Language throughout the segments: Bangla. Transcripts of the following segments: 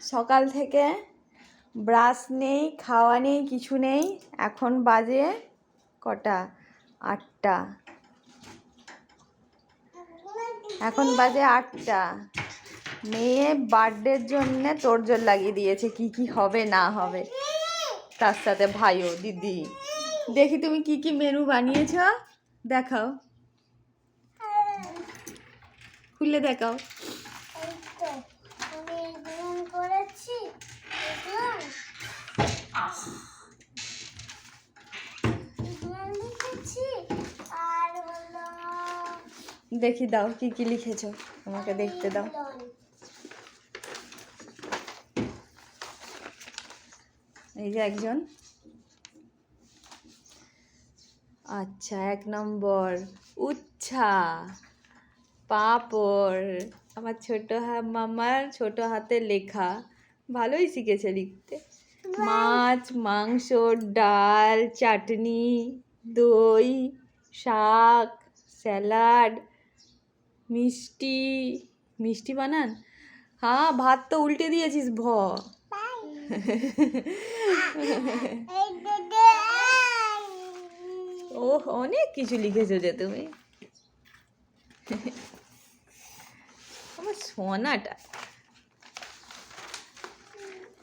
সকাল থেকে ব্রাশ নেই, খাওয়া নেই, কিছু নেই। এখন বাজে কটা? 8টা। এখন বাজে 8টা। মেয়ে বার্থডের জন্যে তোড়জোড় লাগিয়ে দিয়েছে, কি কি হবে না হবে। তার সাথে ভাইও, দিদি। দেখি তুমি কি কি মেনু বানিয়েছ, দেখাও, খুলে দেখাও। দেখি দাও কি কি লিখেছো, আমাকে দেখতে দাও। এই যে একজন। আচ্ছা, 1 নম্বর উচ্ছা, পাঁপড়। আমার মামার ছোট হাতে লেখা, ভালোই শিখেছে লিখতে। মাছ, মাংস, ডাল, চাটনি, দই, শাক, স্যালাড, মিষ্টি। মিষ্টি বানান? হ্যাঁ, ভাত তো উল্টে দিয়েছিস ও অনেক কিছু লিখেছো যে তুমি। আমার সোনাটা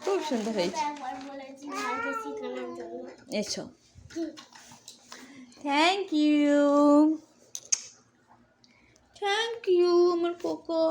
খুব সুন্দর হয়েছে। এসো, থ্যাংক ইউ, থ্যাংক ইউ আমার কোকো।